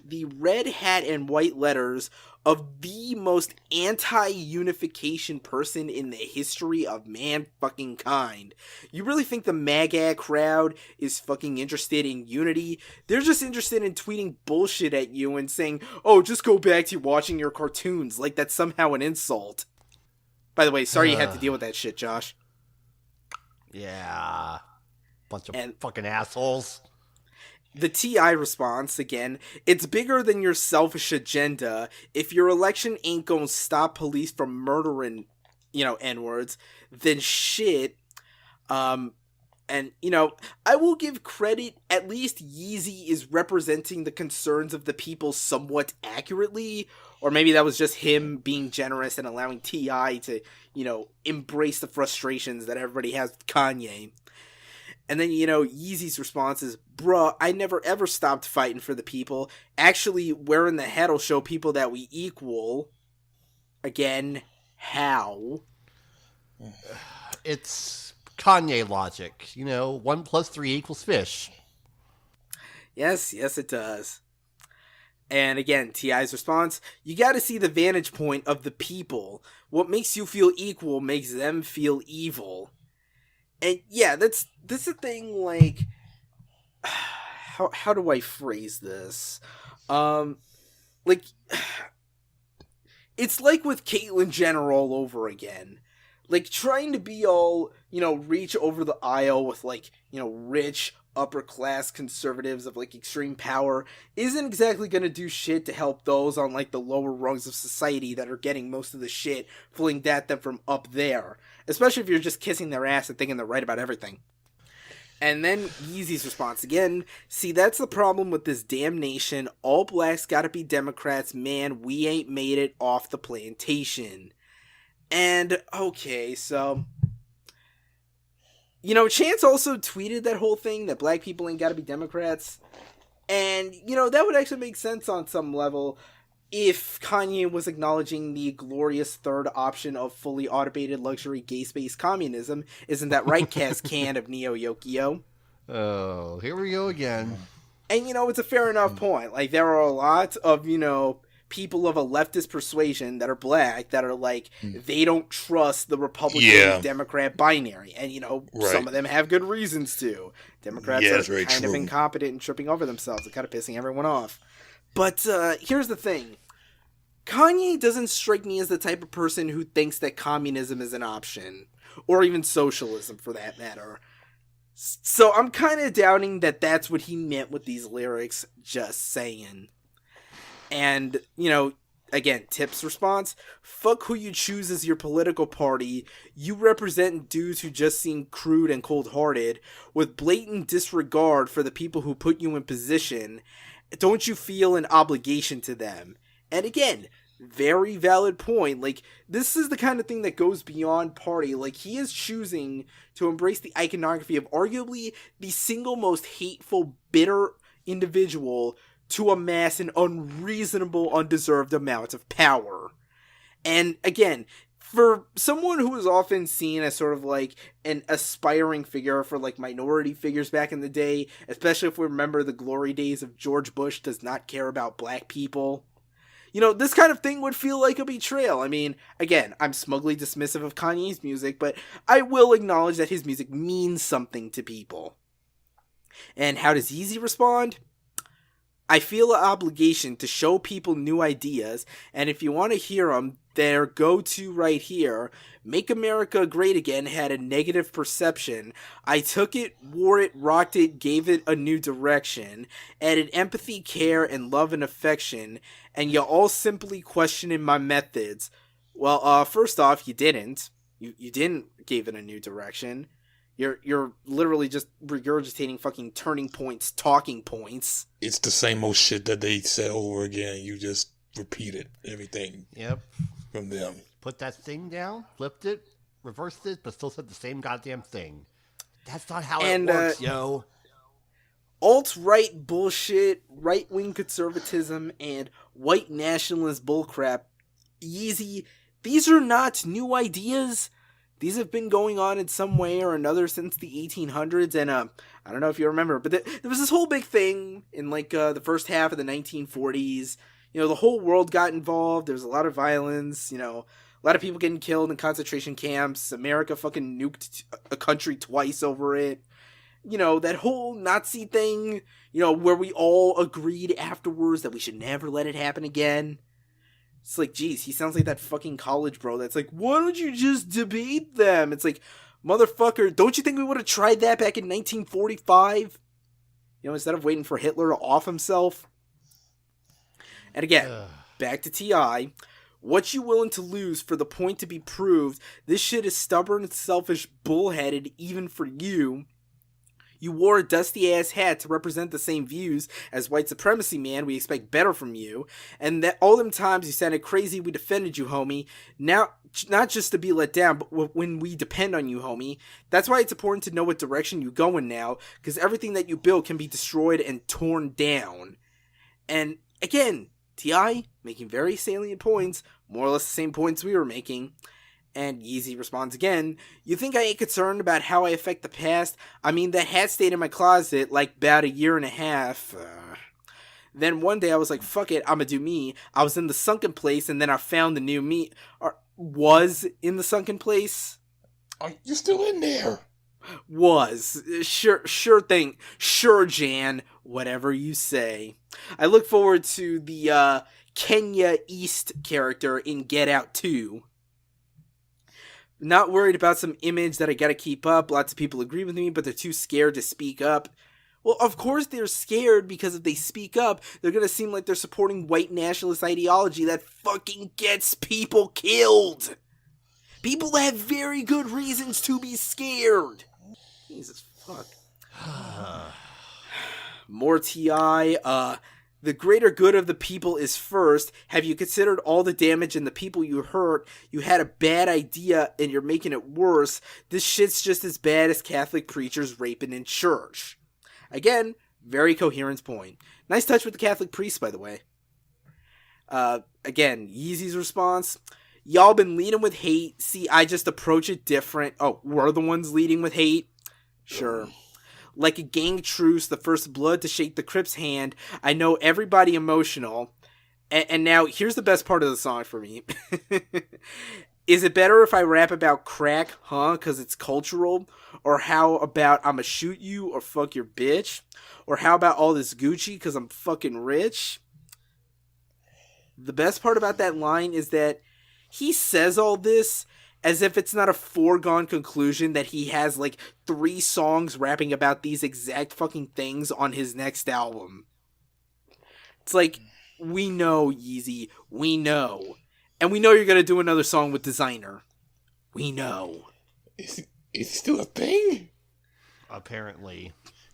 the red hat and white letters of the most anti-unification person in the history of man-fucking-kind. You really think the MAGA crowd is fucking interested in unity? They're just interested in tweeting bullshit at you and saying, "Oh, just go back to watching your cartoons," like that's somehow an insult. By the way, sorry you had to deal with that shit, Josh. Yeah. Bunch of fucking assholes. The T.I. response, again, "It's bigger than your selfish agenda. If your election ain't gonna stop police from murdering, you know, N-words, then shit." And, you know, I will give credit, at least Yeezy is representing the concerns of the people somewhat accurately, or maybe that was just him being generous and allowing T.I. to, you know, embrace the frustrations that everybody has with Kanye. And then, you know, Yeezy's response is, "Bruh, I never ever stopped fighting for the people. Actually, wearing the hat'll show people that we equal." Again, how? It's Kanye logic. You know, 1 + 3 = fish. Yes, it does. And again, T.I.'s response, "You gotta see the vantage point of the people. What makes you feel equal makes them feel evil." And yeah, that's the thing, like, how do I phrase this? Like, it's like with Caitlyn Jenner all over again. Like, trying to be all, you know, reach over the aisle with, like, you know, rich, upper-class conservatives of, like, extreme power isn't exactly gonna do shit to help those on, like, the lower rungs of society that are getting most of the shit flinged at them from up there. Especially if you're just kissing their ass and thinking they're right about everything. And then Yeezy's response again, "See, that's the problem with this damn nation. All blacks gotta be Democrats. Man, we ain't made it off the plantation." And, okay, so... You know, Chance also tweeted that whole thing, that black people ain't gotta be Democrats. And, that would actually make sense on some level if Kanye was acknowledging the glorious third option of fully automated luxury gay space communism. Isn't that right, Kaz Can of Neo Yokio? Oh, here we go again. And, it's a fair enough point. Like, there are a lot of, people of a leftist persuasion that are black that are like, they don't trust the Republican-Democrat binary. And, some of them have good reasons to. Democrats are kind of incompetent and tripping over themselves and kind of pissing everyone off. But here's the thing. Kanye doesn't strike me as the type of person who thinks that communism is an option. Or even socialism, for that matter. So I'm kind of doubting that that's what he meant with these lyrics, just saying. And, again, Tip's response, fuck who you choose as your political party. You represent dudes who just seem crude and cold-hearted, with blatant disregard for the people who put you in position. Don't you feel an obligation to them? And again, very valid point. Like, this is the kind of thing that goes beyond party. Like, he is choosing to embrace the iconography of arguably the single most hateful, bitter individual to amass an unreasonable, undeserved amount of power. And again, for someone who was often seen as sort of like an aspiring figure for like minority figures back in the day, especially if we remember the glory days of George Bush does not care about black people, this kind of thing would feel like a betrayal. I mean, again, I'm smugly dismissive of Kanye's music, but I will acknowledge that his music means something to people. And how does Yeezy respond? I feel an obligation to show people new ideas, and if you want to hear them, their go-to right here, Make America Great Again had a negative perception. I took it, wore it, rocked it, gave it a new direction, added empathy, care, and love and affection, and you all simply questioning my methods. Well, first off, you didn't. You didn't give it a new direction. You're literally just regurgitating fucking turning points, talking points. It's the same old shit that they said over again. You just repeated everything. Yep. From them. Put that thing down, flipped it, reversed it, but still said the same goddamn thing. That's not how it works, yo. Alt-right bullshit, right-wing conservatism, and white nationalist bullcrap. Yeezy, these are not new ideas. These have been going on in some way or another since the 1800s, and I don't know if you remember, but there was this whole big thing in like the first half of the 1940s. The whole world got involved. There was a lot of violence. A lot of people getting killed in concentration camps. America fucking nuked a country twice over it. That whole Nazi thing. Where we all agreed afterwards that we should never let it happen again. It's like, geez, he sounds like that fucking college bro that's like, why don't you just debate them? It's like, motherfucker, don't you think we would have tried that back in 1945? Instead of waiting for Hitler to off himself? And again, back to T.I. What you willing to lose for the point to be proved? This shit is stubborn, selfish, bullheaded, even for you. You wore a dusty-ass hat to represent the same views as white supremacy, man. We expect better from you. And that all them times you sounded crazy, we defended you, homie. Now, not just to be let down, but when we depend on you, homie. That's why it's important to know what direction you go in now, because everything that you build can be destroyed and torn down. And, again, T.I. making very salient points, more or less the same points we were making. And Yeezy responds again, you think I ain't concerned about how I affect the past? I mean, that hat stayed in my closet like about a year and a half. Then one day I was like, fuck it, I'ma do me. I was in the sunken place and then I found the new me. Or was in the sunken place? Are you still in there? Was. Sure thing. Sure, Jan. Whatever you say. I look forward to the Kenya East character in Get Out 2. Not worried about some image that I gotta keep up. Lots of people agree with me, but they're too scared to speak up. Well, of course they're scared, because if they speak up, they're gonna seem like they're supporting white nationalist ideology that fucking gets people killed. People have very good reasons to be scared. Jesus fuck. More T.I. The greater good of the people is first. Have you considered all the damage and the people you hurt? You had a bad idea and you're making it worse. This shit's just as bad as Catholic preachers raping in church. Again, Very coherent point. Nice touch with the Catholic priest, by the way. Again, Yeezy's response. Y'all been leading with hate. See, I just approach it different. Oh, we're the ones leading with hate? Sure. Like a gang truce, the first blood to shake the Crips' hand. I know everybody emotional. And now, here's the best part of the song for me. Is it better if I rap about crack, huh? Because it's cultural? Or how about I'ma shoot you or fuck your bitch? Or how about all this Gucci because I'm fucking rich? The best part about that line is that he says all this as if it's not a foregone conclusion that he has like 3 songs rapping about these exact fucking things on his next album. It's like, we know, Yeezy, we know. And we know you're going to do another song with Designer. We know. Is it still a thing? Apparently.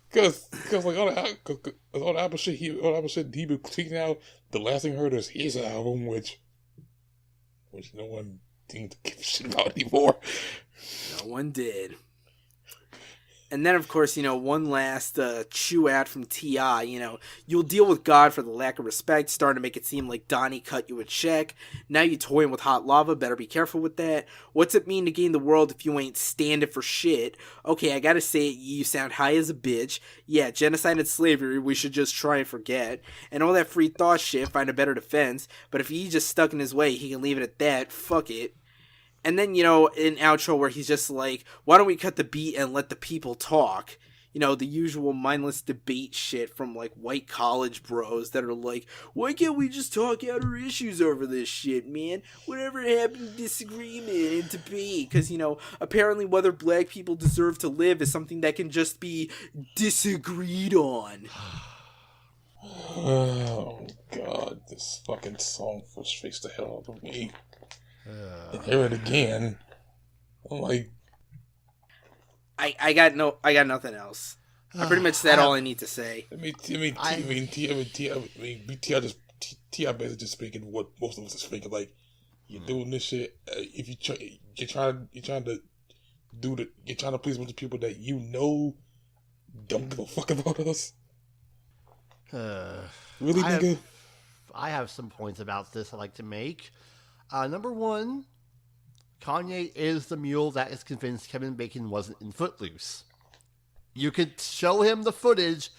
Because like all the ABBA shit he been tweeting out, the last thing I heard is his album, which no one seems to give a shit about anymore. No one did. And then, of course, one last chew out from T.I., you'll deal with God for the lack of respect, starting to make it seem like Donnie cut you a check. Now you toying with hot lava, better be careful with that. What's it mean to gain the world if you ain't standing for shit? Okay, I gotta say it, you sound high as a bitch. Yeah, genocide and slavery, we should just try and forget. And all that free thought shit, find a better defense. But if he's just stuck in his way, he can leave it at that. Fuck it. And then, an outro where he's just like, why don't we cut the beat and let the people talk? The usual mindless debate shit from, like, white college bros that are like, why can't we just talk out our issues over this shit, man? Whatever happened to disagreement and debate? Because, apparently whether black people deserve to live is something that can just be disagreed on. Oh, God, this fucking song frustrates the hell out of me. And hear it again. I'm like, I got nothing else. I pretty much said all I need to say. T.I. basically just speaking what most of us is thinking. Like, you're doing this shit. If you're trying to please a bunch of people that don't give a fuck about us. Really, nigga? I have some points about this I'd like to make. Number 1, Kanye is the mule that is convinced Kevin Bacon wasn't in Footloose. You could show him the footage,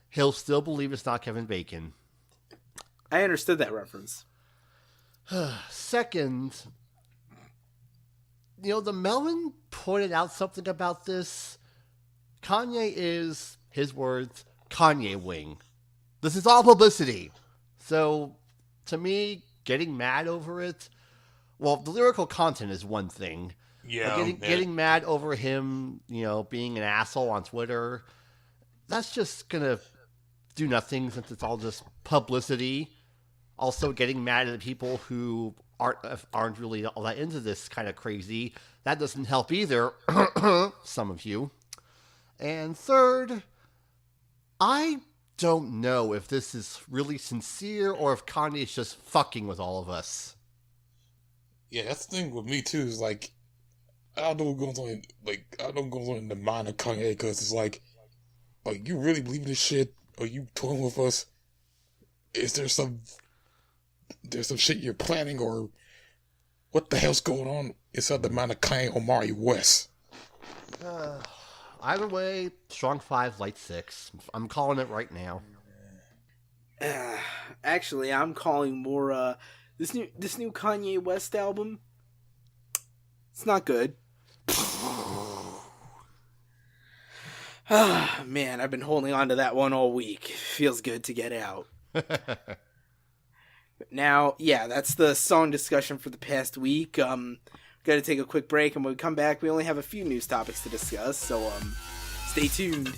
he'll still believe it's not Kevin Bacon. I understood that reference. Second, the Melvin pointed out something about this. Kanye is, his words, Kanye wing. This is all publicity. So, to me, getting mad over it, well, the lyrical content is one thing. Yeah. Getting mad over him, being an asshole on Twitter, that's just gonna do nothing since it's all just publicity. Also, getting mad at the people who aren't really all that into this kind of crazy, that doesn't help either. Some of you. And third, I don't know if this is really sincere or if Kanye's just fucking with all of us. Yeah, that's the thing with me too. Is like, I don't know what goes on. I don't know what goes on in the mind of Kanye, because it's like, you really believe this shit? Are you toying with us? Is there's some shit you're planning, or what the hell's going on inside the mind of Kanye Omari West? Either way, strong 5, light 6. I'm calling it right now. Actually, I'm calling more. This new Kanye West album, it's not good. Man, I've been holding on to that one all week. Feels good to get out. Now, yeah, that's the song discussion for the past week. Got to take a quick break, and when we come back, we only have a few news topics to discuss, so stay tuned.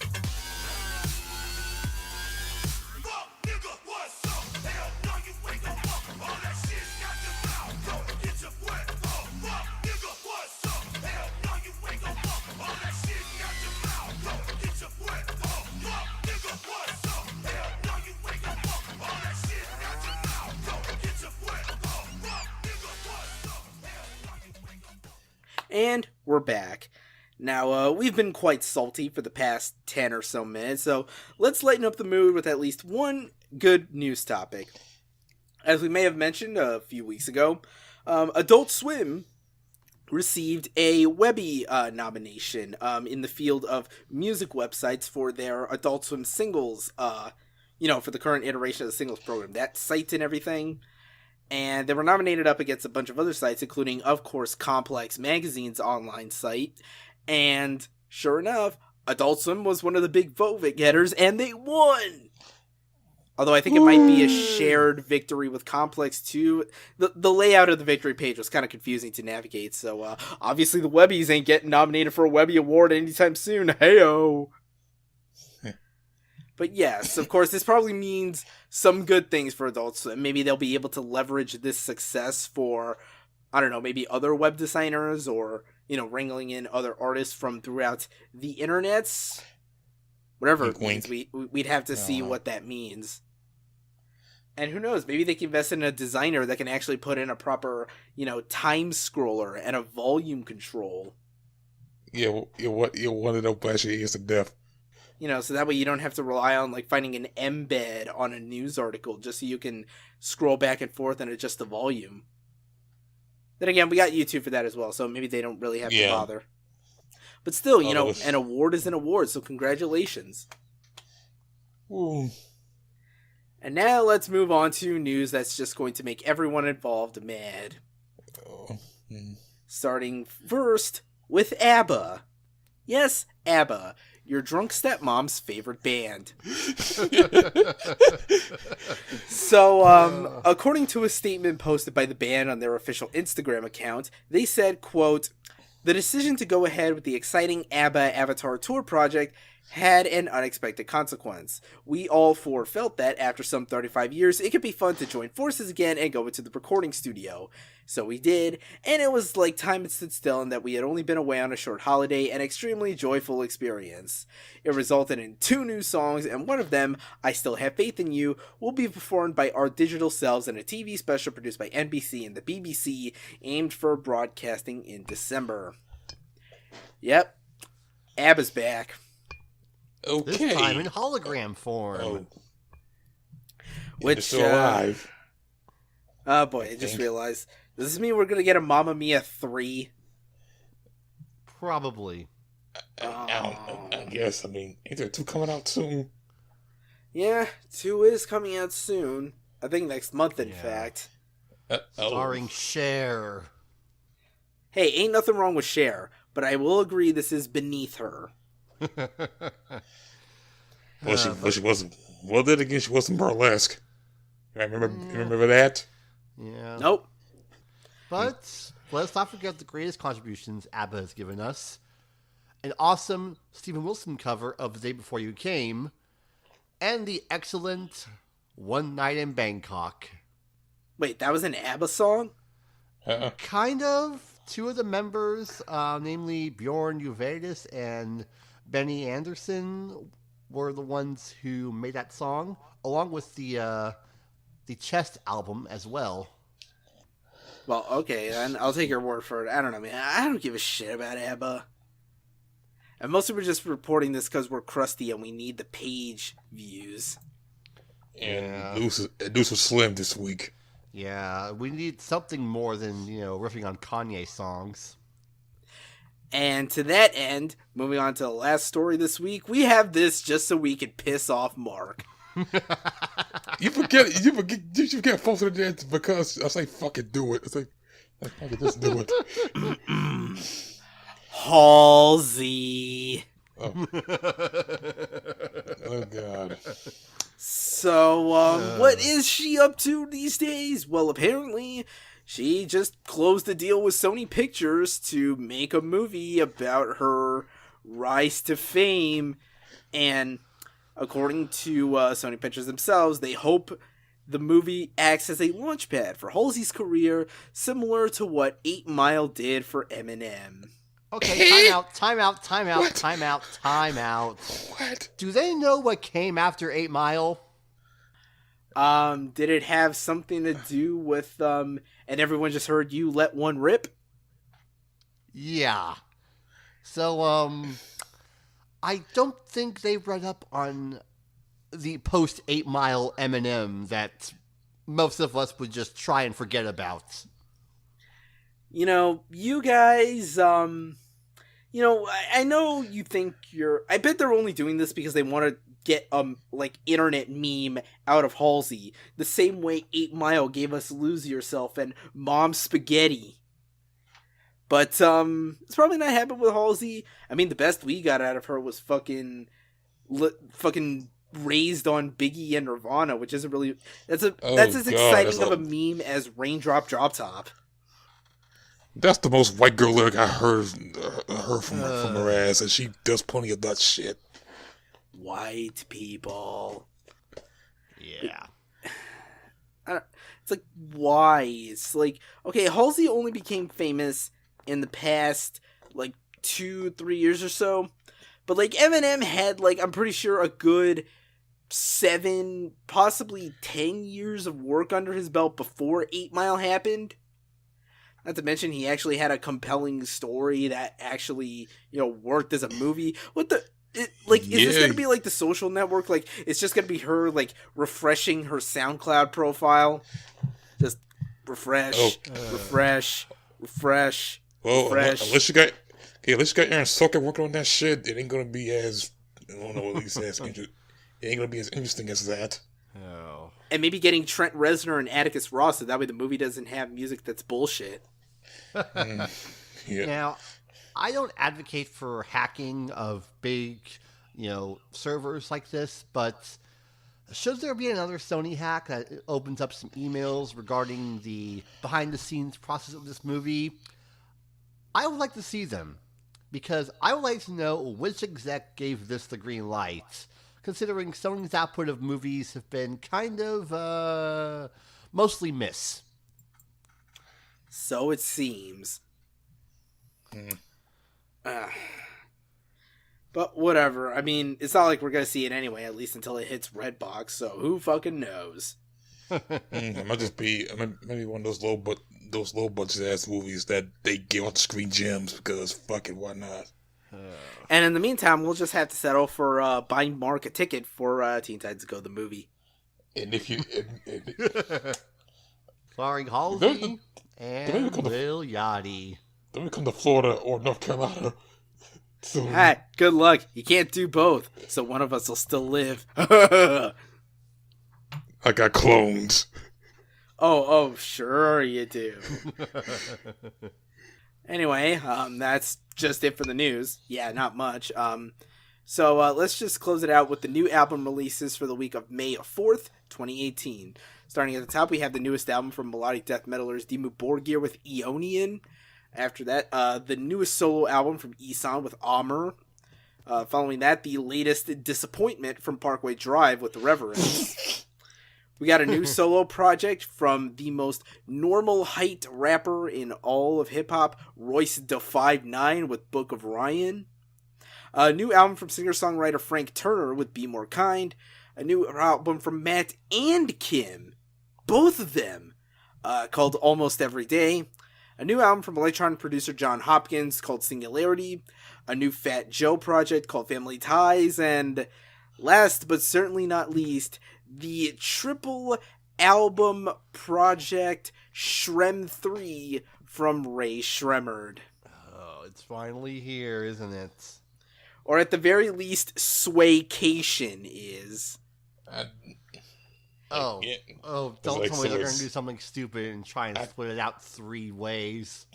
And we're back. Now, we've been quite salty for the past 10 or so minutes, so let's lighten up the mood with at least one good news topic. As we may have mentioned a few weeks ago, Adult Swim received a Webby nomination in the field of music websites for their Adult Swim singles, for the current iteration of the singles program, that site and everything. And they were nominated up against a bunch of other sites, including, of course, Complex Magazine's online site. And sure enough, Adult Swim was one of the big vote getters, and they won! Although I think it might be a shared victory with Complex too. The layout of the victory page was kind of confusing to navigate, so obviously the Webbies ain't getting nominated for a Webby Award anytime soon. Heyo! But yes, of course, this probably means some good things for Adults. Maybe they'll be able to leverage this success for, I don't know, maybe other web designers or, wrangling in other artists from throughout the internets. Whatever it means, we'd have to see what that means. And who knows, maybe they can invest in a designer that can actually put in a proper, time scroller and a volume control. Yeah, one of those bash your ears to death. So that way you don't have to rely on, finding an embed on a news article just so you can scroll back and forth and adjust the volume. Then again, we got YouTube for that as well, so maybe they don't really have to bother. But still, an award is an award, so congratulations. Ooh. And now let's move on to news that's just going to make everyone involved mad. Starting first with ABBA. Yes, ABBA, your drunk stepmom's favorite band. So, according to a statement posted by the band on their official Instagram account, they said, quote, "The decision to go ahead with the exciting ABBA Avatar Tour project had an unexpected consequence. We all four felt that after some 35 years, it could be fun to join forces again and go into the recording studio. So we did, and it was like time had stood still and that we had only been away on a short holiday, an extremely joyful experience. It resulted in 2 new songs, and one of them, I Still Have Faith in You, will be performed by our digital selves in a TV special produced by NBC and the BBC, aimed for broadcasting in December." Yep, ABBA's back. Okay. This time in hologram form. Oh. Which, it's still alive. Oh boy, I just realized. Does this mean we're going to get a Mamma Mia 3? Probably. I guess. Ain't there 2 coming out soon? Yeah, 2 is coming out soon. I think next month, in fact. Starring Cher. Hey, ain't nothing wrong with Cher, but I will agree this is beneath her. She wasn't. Well, then again, she wasn't burlesque. I remember that. Yeah. Nope. But let's not forget the greatest contributions ABBA has given us. An awesome Stephen Wilson cover of The Day Before You Came, and the excellent One Night in Bangkok. Wait, that was an ABBA song? Kind of. 2 of the members, namely Bjorn Ulvaeus and Benny Andersson, were the ones who made that song, along with the Chest album as well. Well, okay, then I'll take your word for it. I don't know, man. I don't give a shit about ABBA. And mostly we're just reporting this because we're crusty and we need the page views. And Deuce was slim this week. Yeah, we need something more than, riffing on Kanye songs. And to that end, moving on to the last story this week, we have this just so we can piss off Mark. You forget folks are there because I say fucking do it. I say fucking just do it. Halsey. Oh God. So, what is she up to these days? Well, apparently, she just closed a deal with Sony Pictures to make a movie about her rise to fame. And according to Sony Pictures themselves, they hope the movie acts as a launchpad for Halsey's career, similar to what 8 Mile did for Eminem. Okay, time out. What? Do they know what came after 8 Mile? Did it have something to do with, and everyone just heard you let one rip? Yeah. So, I don't think they read up on the post 8 Mile Eminem that most of us would just try and forget about. You know, you guys, I know you think I bet they're only doing this because they want to get, internet meme out of Halsey. The same way 8 Mile gave us Lose Yourself and Mom Spaghetti. But, it's probably not happening with Halsey. I mean, the best we got out of her was fucking raised on Biggie and Nirvana, which isn't really, that's as exciting of a meme as Raindrop Drop Top. That's the most white girl lyric I heard from her ass, and she does plenty of that shit. White people. Yeah. It's like, why? It's like, okay, Halsey only became famous in the past, 2-3 years or so. But, Eminem had, I'm pretty sure a good 7, possibly 10 years of work under his belt before 8 Mile happened. Not to mention, he actually had a compelling story that actually, worked as a movie. Is this going to be like The Social Network? It's just going to be her, refreshing her SoundCloud profile? Just refresh, refresh. Well, unless you got Aaron Sorkin working on that shit, it ain't going to be as, I don't know what he says, it ain't going to be as interesting as that. Oh. And maybe getting Trent Reznor and Atticus Ross, so that way the movie doesn't have music that's bullshit. Yeah. Now, I don't advocate for hacking of big, servers like this, but should there be another Sony hack that opens up some emails regarding the behind-the-scenes process of this movie, I would like to see them, because I would like to know which exec gave this the green light, considering Sony's output of movies have been kind of, mostly miss. So it seems. But whatever. I mean, it's not like we're gonna see it anyway, at least until it hits Redbox, so who fucking knows? It might just be maybe one of those low budget ass movies that they give on screen gems because fucking why not? And in the meantime, we'll just have to settle for buying Mark a ticket for Teen Titans Go the movie. And if you Starring Halsey and Lil Yachty. then we come to Florida or North Carolina. So Good luck. You can't do both, so one of us will still live. I got clones. Oh, sure you do. Anyway, that's just it for the news. Yeah, not much. So let's just close it out with the new album releases for the week of May 4th, 2018. Starting at the top, we have the newest album from melodic death metalers Dimmu Borgir with Eonian. After that, the newest solo album from Isan with Amr. Following that, the latest Disappointment from Parkway Drive with Reverence. We got a new solo project from the most normal height rapper in all of hip-hop, Royce da 5'9" with Book of Ryan. A new album from singer-songwriter Frank Turner with Be More Kind. A new album from Matt and Kim, both of them, called Almost Every Day. A new album from electronic producer John Hopkins called Singularity. A new Fat Joe project called Family Ties. And last but certainly not least, the triple album project Shrem 3 from Ray Shremmerd. Oh, it's finally here, isn't it? Or at the very least, Swaycation is. Don't Like, tell me so they're going it's- to do something stupid and try and split it out 3 ways.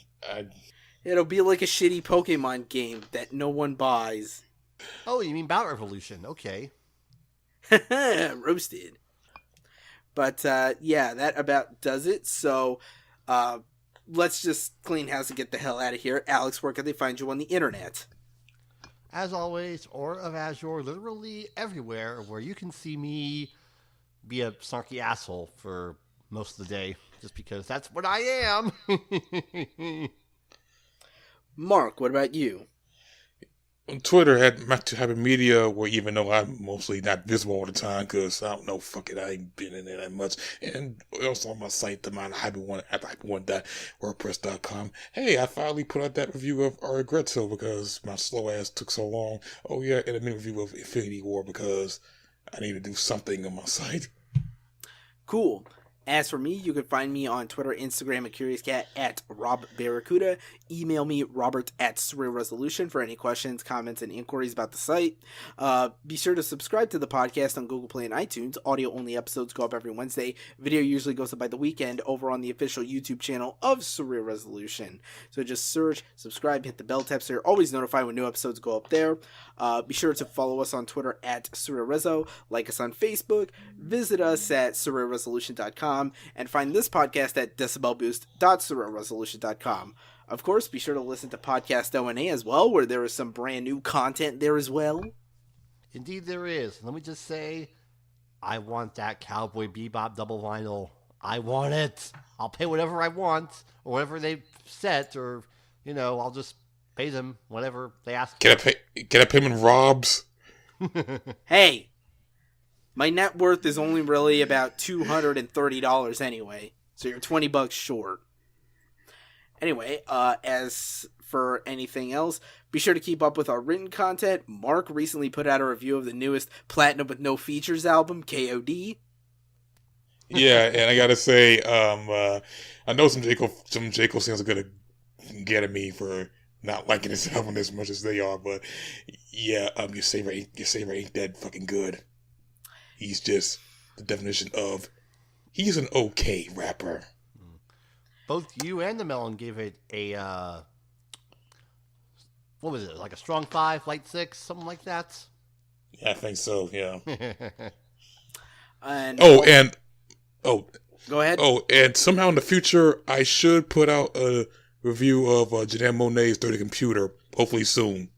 It'll be like a shitty Pokemon game that no one buys. Oh, you mean Battle Revolution? Okay. Roasted. But, yeah, that about does it. So, let's just clean house and get the hell out of here. Alex, where can they find you on the internet? As always, Aura of Azure, literally everywhere where you can see me be a snarky asshole for most of the day, just because that's what I am. Mark, what about you? on Twitter at Happy Media, where even though I'm mostly not visible all the time, because I don't know, fuck it, I ain't been in there that much. And also on my site, the mind Happy One at happyone.wordpress.com. Hey, I finally put out that review of Regretto because my slow ass took so long. Oh yeah, and a mini review of Infinity War because I need to do something on my site. Cool. As for me, you can find me on Twitter, Instagram, and Curious Cat at Rob Barracuda. Email me, Robert at Surreal Resolution for any questions, comments, and inquiries about the site. Be sure to subscribe to the podcast on Google Play and iTunes. Audio-only episodes go up every Wednesday. Video usually goes up by the weekend over on the official YouTube channel of Surreal Resolution. So just search, subscribe, hit the bell tap so you're always notified when new episodes go up there. Be sure to follow us on Twitter at Surreal Rezo, like us on Facebook, visit us at surrealresolution.com, and find this podcast at decibelboost.surrealresolution.com. Of course, be sure to listen to Podcast O&A as well, where there is some brand new content there as well. Indeed there is. Let me just say, I want that Cowboy Bebop double vinyl. I want it. I'll pay whatever I want, or whatever they set, or, I'll just pay them whatever they ask. Can I pay them in Robs? Hey, my net worth is only really about $230 anyway, so you're $20 short. Anyway, as for anything else, be sure to keep up with our written content. Mark recently put out a review of the newest Platinum with No Features album, KOD. Yeah, and I gotta say, I know some J. Cole fans are gonna get at me for not liking this album as much as they are, but yeah, your savior ain't that fucking good. He's just the definition of he's an okay rapper. Both you and the Melon gave it a what was it, like a strong 5, light 6, something like that? Yeah, I think so, yeah. Go ahead. Oh, and somehow in the future, I should put out a review of Janelle Monáe's Dirty Computer, hopefully soon.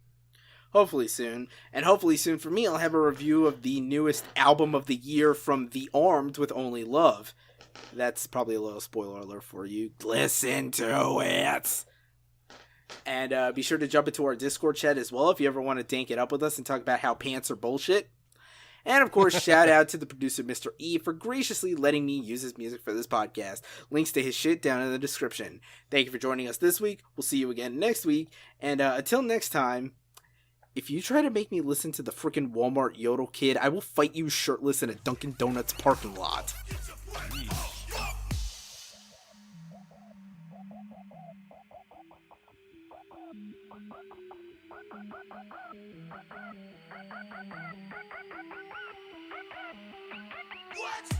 Hopefully soon. And hopefully soon for me, I'll have a review of the newest album of the year from The Armed with Only Love. That's probably a little spoiler alert for you. Listen to it. And be sure to jump into our Discord chat as well if you ever want to dank it up with us and talk about how pants are bullshit. And of course, shout out to the producer Mr.E for graciously letting me use his music for this podcast. Links to his shit down in the description. Thank you for joining us this week. We'll see you again next week. And until next time, if you try to make me listen to the frickin' Walmart Yodel Kid, I will fight you shirtless in a Dunkin' Donuts parking lot. What?